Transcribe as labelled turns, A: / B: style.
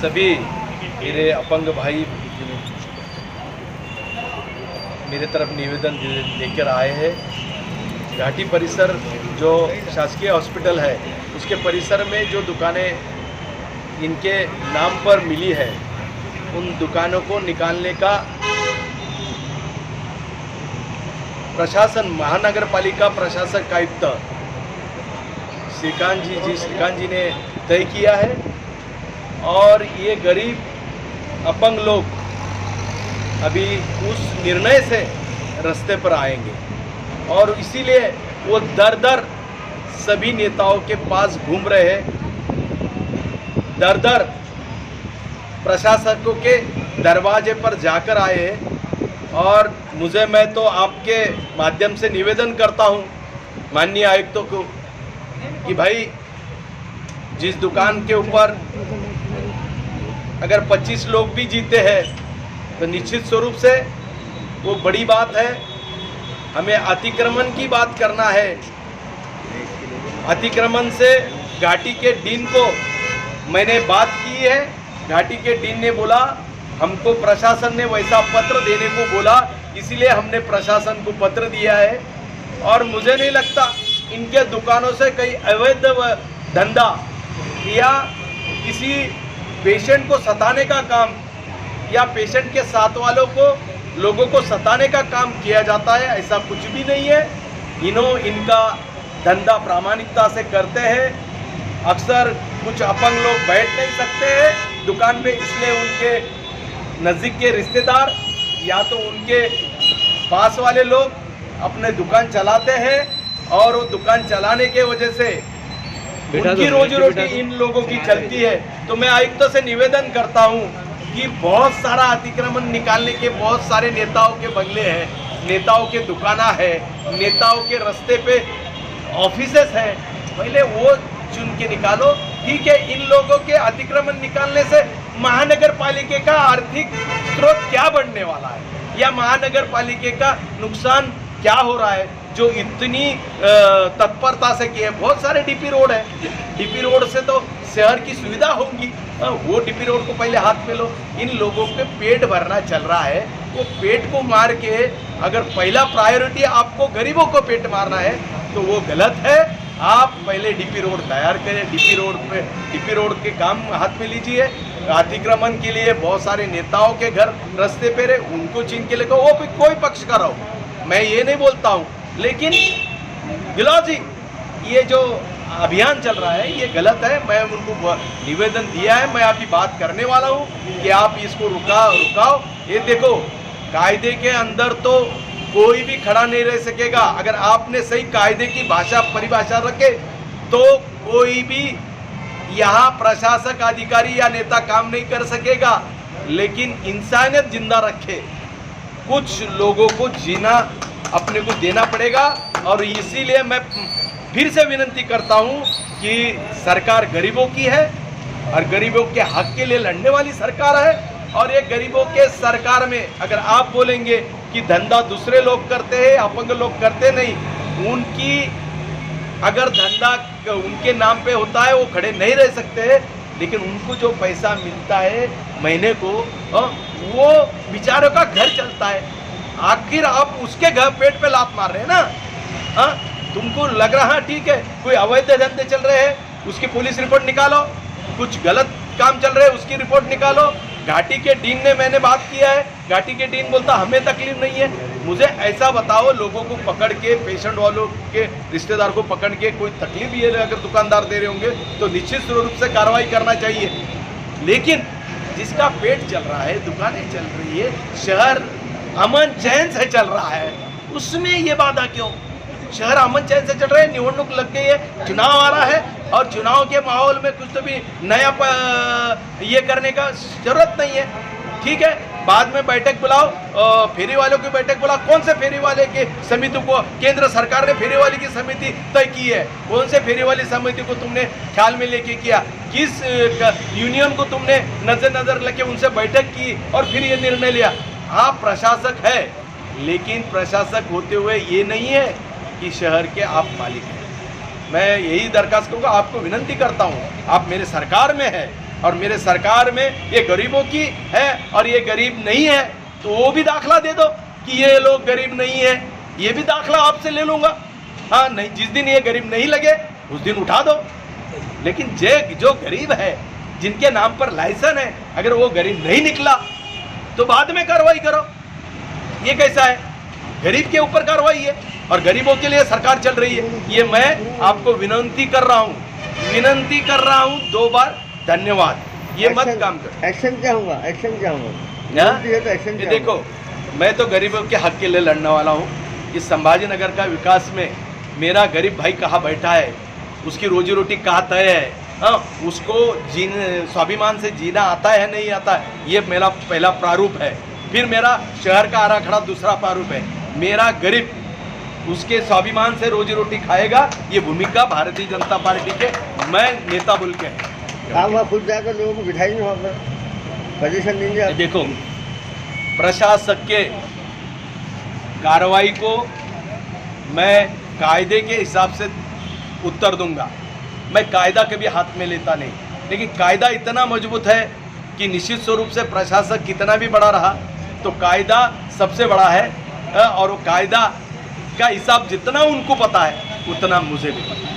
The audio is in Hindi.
A: सभी मेरे अपंग भाई मेरे तरफ निवेदन लेकर आए हैं। घाटी परिसर जो शासकीय हॉस्पिटल है उसके परिसर में जो दुकानें इनके नाम पर मिली है उन दुकानों को निकालने का प्रशासन महानगर पालिका प्रशासक आयुक्त श्रीकांत जी ने तय किया है और ये गरीब अपंग लोग अभी उस निर्णय से रास्ते पर आएंगे और इसीलिए वो दर दर सभी नेताओं के पास घूम रहे हैं, दर दर प्रशासकों के दरवाजे पर जाकर आए हैं। और मैं तो आपके माध्यम से निवेदन करता हूं माननीय आयुक्तों को कि भाई जिस दुकान के ऊपर अगर 25 लोग भी जीते हैं तो निश्चित स्वरूप से वो बड़ी बात है। हमें अतिक्रमण की बात करना है। अतिक्रमण से घाटी के डीन को मैंने बात की है। घाटी के डीन ने बोला हमको प्रशासन ने वैसा पत्र देने को बोला, इसीलिए हमने प्रशासन को पत्र दिया है। और मुझे नहीं लगता इनके दुकानों से कई अवैध धंधा या किसी पेशेंट को सताने का काम या पेशेंट के साथ वालों को लोगों को सताने का काम किया जाता है, ऐसा कुछ भी नहीं है। इनका धंधा प्रामाणिकता से करते हैं। अक्सर कुछ अपंग लोग बैठ नहीं सकते हैं दुकान पे, इसलिए उनके नज़दीक के रिश्तेदार या तो उनके पास वाले लोग अपने दुकान चलाते हैं और वो दुकान चलाने के वजह से उनकी रोजी रोटी इन लोगों की चलती है। तो मैं आयुक्त से निवेदन करता हूं कि बहुत सारा अतिक्रमण निकालने के बहुत सारे नेताओं के बंगले हैं, नेताओं के दुकाना है, नेताओं के रास्ते पे ऑफिसेस हैं, पहले वो चुन के निकालो। ठीक है, इन लोगों के अतिक्रमण निकालने से महानगर पालिका का आर्थिक स्रोत क्या बढ़ने वाला है या महानगर पालिका का नुकसान क्या हो रहा है जो इतनी तत्परता से किए। बहुत सारे डीपी रोड है, डीपी रोड से तो शहर की सुविधा होगी, वो डीपी रोड को पहले हाथ में लो। इन लोगों के पेट भरना चल रहा है, वो पेट को मार के अगर पहला प्रायोरिटी आपको गरीबों को पेट मारना है तो वो गलत है। आप पहले डीपी रोड तैयार करें, डीपी रोड के काम हाथ में लीजिए। अतिक्रमण के लिए बहुत सारे नेताओं के घर रास्ते पे रहे, उनको छीन के लेकर वो कोई पक्ष का रहो, मैं ये नहीं बोलता हूँ, लेकिन गिलौजी ये जो अभियान चल रहा है ये गलत है। मैं उनको निवेदन दिया है, मैं अभी बात करने वाला हूँ कि आप इसको रुकाओ। ये देखो कायदे के अंदर तो कोई भी खड़ा नहीं रह सकेगा। अगर आपने सही कायदे की परिभाषा रखे तो कोई भी यहाँ प्रशासक अधिकारी या नेता काम नहीं कर सकेगा। लेकिन इंसानियत जिंदा रखे, कुछ लोगों को जीना अपने को देना पड़ेगा। और इसीलिए मैं फिर से विनती करता हूं कि सरकार गरीबों की है और गरीबों के हक के लिए लड़ने वाली सरकार है। और ये गरीबों के सरकार में अगर आप बोलेंगे कि धंधा दूसरे लोग करते हैं, अपंग लोग करते नहीं, उनकी अगर धंधा उनके नाम पे होता है वो खड़े नहीं रह सकते हैं, लेकिन उनको जो पैसा मिलता है महीने को वो बेचारों का घर चलता है। आखिर आप उसके घर पेट पे लात मार रहे हैं ना। तुमको लग रहा है ठीक है कोई अवैध धंधे चल रहे हैं, उसकी पुलिस रिपोर्ट निकालो, कुछ गलत काम चल रहे हैं उसकी रिपोर्ट निकालो। घाटी के डीन ने मैंने बात किया है, घाटी के डीन बोलता हमें तकलीफ नहीं है। मुझे ऐसा बताओ, लोगों को पकड़ के, पेशेंट वालों के रिश्तेदार को पकड़ के कोई तकलीफ ये अगर दुकानदार दे रहे होंगे तो निश्चित रूप से कार्रवाई करना चाहिए। लेकिन जिसका पेट चल रहा है, दुकानें चल रही है, शहर अमन चैन से चल रहा है, उसमें ये बाधा क्यों? शहर अमन चैन से चल रहा है, निवडणूक लग गई है, चुनाव आ रहा है और चुनाव के माहौल में कुछ तो भी नया ये करने का जरूरत नहीं है। ठीक है, बाद में बैठक बुलाओ, फेरी वालों की बैठक बुलाओ। कौन से फेरी वाले की समिति को केंद्र सरकार ने फेरी वाली की समिति तय की है? कौन से फेरी वाली समिति को तुमने ख्याल में लेके किया? किस यूनियन को तुमने नजर लेके उनसे बैठक की और फिर ये निर्णय लिया? आप प्रशासक है, लेकिन प्रशासक होते हुए ये नहीं है कि शहर के आप मालिक हैं। मैं यही दरखास्त करूँगा, आपको विनती करता हूँ, आप मेरे सरकार में है, और मेरे सरकार में ये गरीबों की है और ये गरीब नहीं है, तो वो भी दाखला दे दो कि ये लोग गरीब नहीं है, ये भी दाखला आपसे ले लूँगा। हाँ नहीं, जिस दिन ये गरीब नहीं लगे उस दिन उठा दो। लेकिन जो गरीब है, जिनके नाम पर लाइसेंस है, अगर वो गरीब नहीं निकला तो बाद में कार्रवाई करो। ये कैसा है? गरीब के ऊपर कार्रवाई है और गरीबों के लिए सरकार चल रही है। ये मैं आपको विनती कर रहा हूँ, 2 बार धन्यवाद। ये मत काम करो।
B: एक्शन क्या होगा? एक्शन क्या होगा?
A: तो एक्शन क्या? देखो, मैं तो गरीबों के हक के लिए लड़ने वाला हूँ। इस संभाजी नगर का विकास में मेरा गरीब भाई कहाँ बैठा है, उसकी रोजी रोटी कहाँ तय है, हाँ, उसको स्वाभिमान से जीना आता है नहीं आता है, ये मेरा पहला प्रारूप है। फिर मेरा शहर का आराखड़ा दूसरा प्रारूप है। मेरा गरीब उसके स्वाभिमान से रोजी रोटी खाएगा, ये भूमिका भारतीय जनता पार्टी के मैं नेता बोल के है।
B: आप वहाँ खुद जाकर लोगों को बिठाएंगे, वहाँ पर पोजीशन देंगे आप?
A: देखो, प्रशासक के कार्रवाई को मैं कायदे के हिसाब से उत्तर दूंगा। मैं कायदा कभी हाथ में लेता नहीं, लेकिन कायदा इतना मजबूत है कि निश्चित स्वरूप से प्रशासक कितना भी बड़ा रहा तो कायदा सबसे बड़ा है, और वो कायदा का हिसाब जितना उनको पता है उतना मुझे भी पता है।